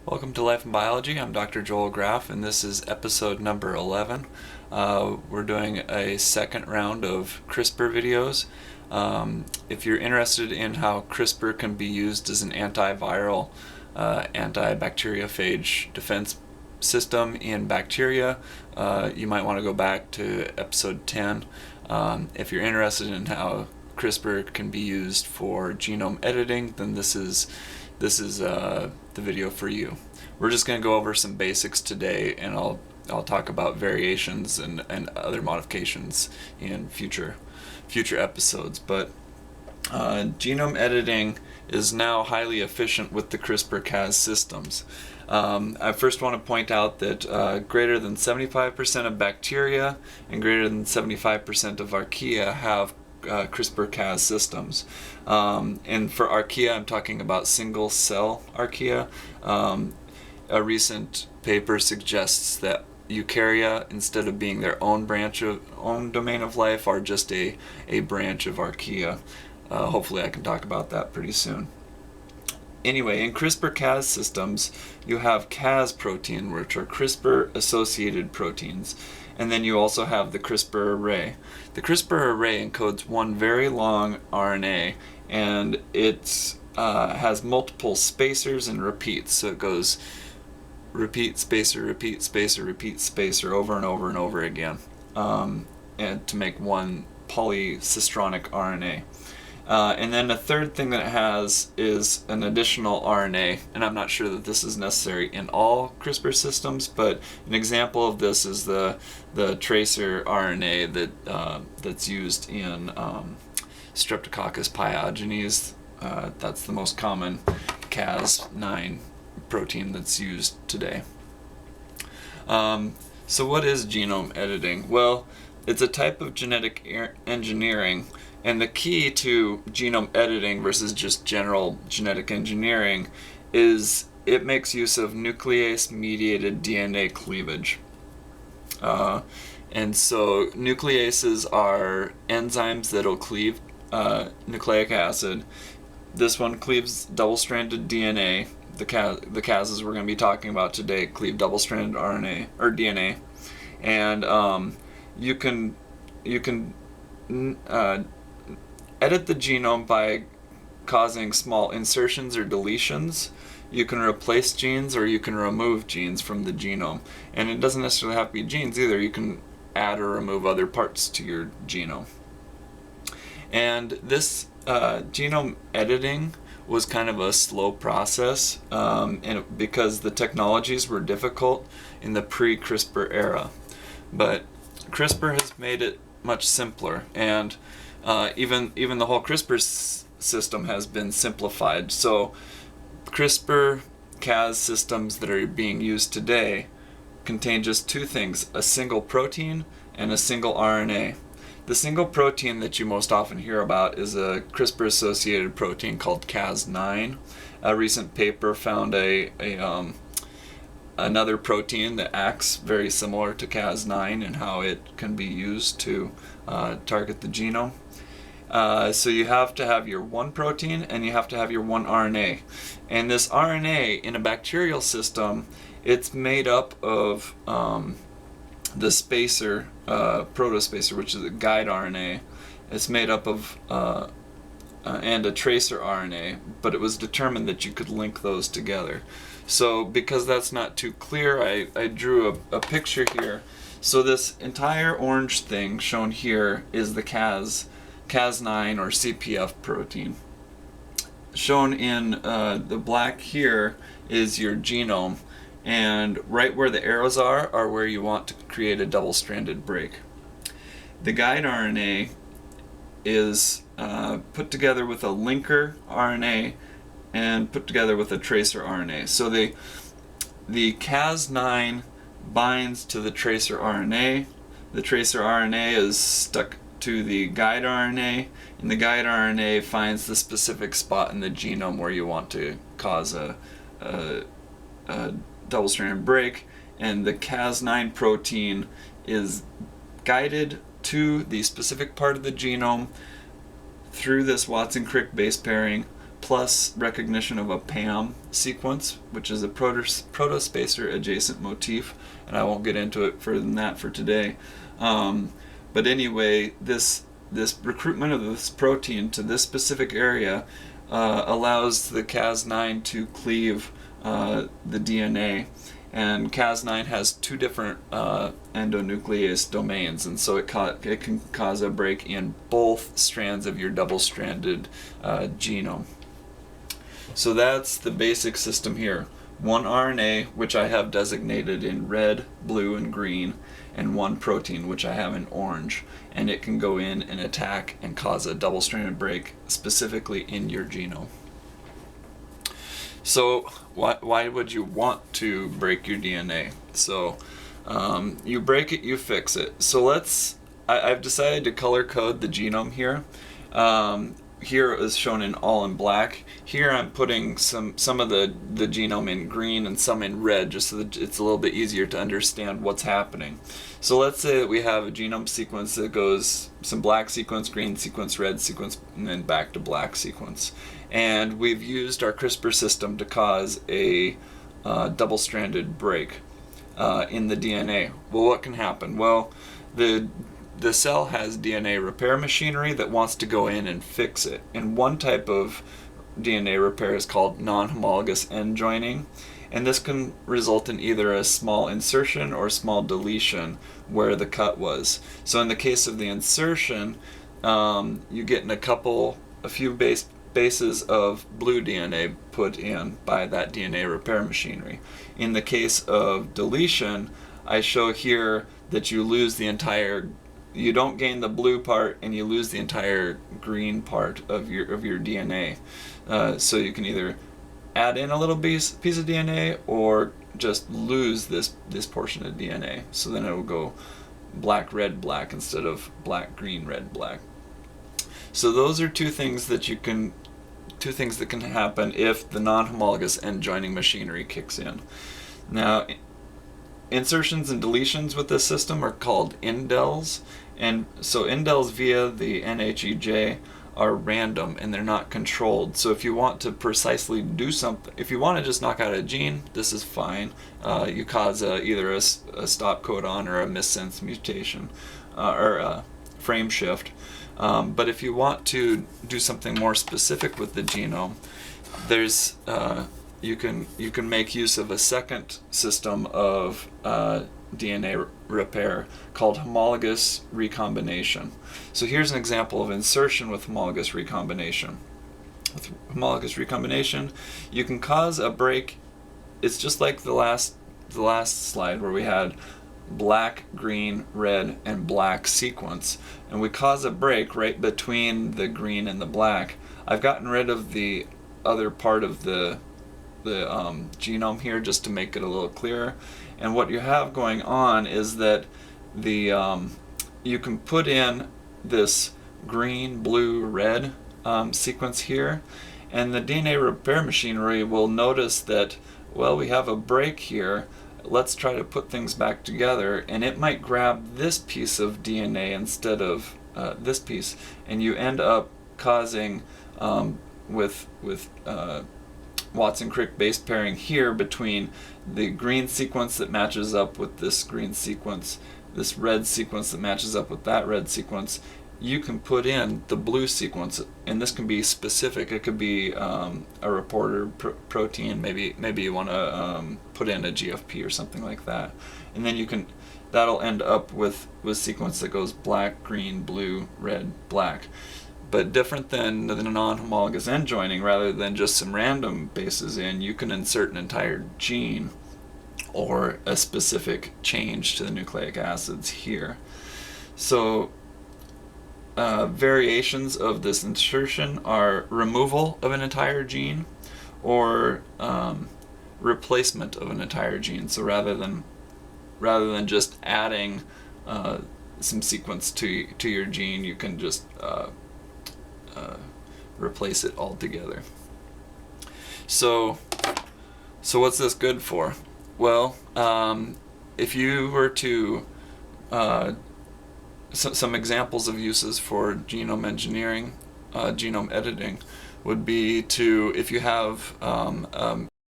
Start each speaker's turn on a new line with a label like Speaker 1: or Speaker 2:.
Speaker 1: Welcome to Life in Biology. I'm Dr. Joel Graff, and this is episode number 11. We're doing a second round of CRISPR videos. If you're interested in how CRISPR can be used as an antiviral, antibacteriophage defense system in bacteria, you might want to go back to episode 10. If you're interested in how CRISPR can be used for genome editing, then this is the video for you. We're just going to go over some basics today, and I'll talk about variations and other modifications in future episodes. But genome editing is now highly efficient with the CRISPR-Cas systems. I first want to point out that greater than 75% of bacteria and greater than 75% of archaea have CRISPR-Cas systems. And for archaea, I'm talking about single-cell archaea. A recent paper suggests that eukarya, instead of being their own domain of life, are just a branch of archaea. Hopefully I can talk about that pretty soon. Anyway, in CRISPR-Cas systems, you have Cas protein, which are CRISPR-associated proteins. And then you also have the CRISPR array. The CRISPR array encodes one very long RNA, and it has multiple spacers and repeats. So it goes repeat, spacer, repeat, spacer, repeat, spacer over and over and over again, and to make one polycistronic RNA. And then the third thing that it has is an additional RNA, and I'm not sure that this is necessary in all CRISPR systems, but an example of this is the tracrRNA that's used in Streptococcus pyogenes. That's the most common Cas9 protein that's used today. So what is genome editing? Well, it's a type of genetic engineering. And the key to genome editing versus just general genetic engineering is it makes use of nuclease-mediated DNA cleavage. And so nucleases are enzymes that'll cleave nucleic acid. This one cleaves double-stranded DNA. The Cases we're going to be talking about today cleave double-stranded RNA or DNA, and you can edit the genome by causing small insertions or deletions. You can replace genes or you can remove genes from the genome. And it doesn't necessarily have to be genes either. You can add or remove other parts to your genome. And this genome editing was kind of a slow process because the technologies were difficult in the pre-CRISPR era. But CRISPR has made it much simpler, and even the whole CRISPR system has been simplified. So CRISPR-Cas systems that are being used today contain just two things: a single protein and a single RNA. The single protein that you most often hear about is a CRISPR-associated protein called Cas9. A recent paper found another protein that acts very similar to Cas9 and how it can be used to target the genome. So you have to have your one protein and you have to have your one RNA. And this RNA in a bacterial system, it's made up of the spacer, protospacer, which is a guide RNA. It's made up of and a tracer RNA, but it was determined that you could link those together. So because that's not too clear, I drew a picture here. So this entire orange thing shown here is the Cas9 or CPF protein. Shown in the black here is your genome, and right where the arrows are where you want to create a double-stranded break. The guide RNA is put together with a linker RNA and put together with a tracer RNA. So the Cas9 binds to the tracer RNA. The tracer RNA is stuck to the guide RNA, and the guide RNA finds the specific spot in the genome where you want to cause a double-stranded break, and the Cas9 protein is guided to the specific part of the genome through this Watson-Crick base pairing plus recognition of a PAM sequence, which is a protospacer adjacent motif, and I won't get into it further than that for today. But anyway, this recruitment of this protein to this specific area allows the Cas9 to cleave the DNA, and Cas9 has two different endonuclease domains, and so it can cause a break in both strands of your double-stranded genome. So that's the basic system here. One RNA, which I have designated in red, blue, and green, and one protein, which I have in orange, and it can go in and attack and cause a double-stranded break specifically in your genome. So why would you want to break your DNA? So you break it, you fix it. So I've decided to color code the genome here. Here is shown in all in black. Here I'm putting some of the genome in green and some in red, just so that it's a little bit easier to understand what's happening. So let's say that we have a genome sequence that goes some black sequence, green sequence, red sequence, and then back to black sequence. And we've used our CRISPR system to cause a double-stranded break in the DNA. Well, what can happen? Well, the cell has DNA repair machinery that wants to go in and fix it. And one type of DNA repair is called non-homologous end joining. And this can result in either a small insertion or a small deletion where the cut was. So in the case of the insertion, you get in a few bases of blue DNA put in by that DNA repair machinery. In the case of deletion, I show here that you don't gain the blue part and you lose the entire green part of your DNA. So you can either add in a little piece of DNA or just lose this portion of DNA. So then it will go black, red, black instead of black, green, red, black. So those are two things that can happen if the non-homologous end joining machinery kicks in. Now, insertions and deletions with this system are called indels, and so indels via the NHEJ are random and they're not controlled. So if you want to precisely do something, if you want to just knock out a gene, this is fine. You cause either a stop codon or a missense mutation or a frame shift. But if you want to do something more specific with the genome, there's you can make use of a second system of DNA repair called homologous recombination. So here's an example of insertion with homologous recombination. With homologous recombination, you can cause a break. It's just like the last slide where we had black, green, red, and black sequence, and we cause a break right between the green and the black. I've gotten rid of the other part of the genome here just to make it a little clearer. And what you have going on is that you can put in this green, blue, red sequence here, and the DNA repair machinery will notice that, well, we have a break here. Let's try to put things back together, and it might grab this piece of DNA instead of this piece, and you end up causing with Watson-Crick base pairing here between the green sequence that matches up with this green sequence, this red sequence that matches up with that red sequence. You can put in the blue sequence, and this can be specific. It could be a reporter protein. Maybe you want to put in a GFP or something like that, and then that'll end up with sequence that goes black, green, blue, red, black. But different than the non-homologous end joining, rather than just some random bases in, you can insert an entire gene or a specific change to the nucleic acids here. So variations of this insertion are removal of an entire gene or replacement of an entire gene. So rather than just adding some sequence to your gene, you can just replace it altogether. So what's this good for? Well, if you were to some examples of uses for genome engineering, genome editing would be to, if you have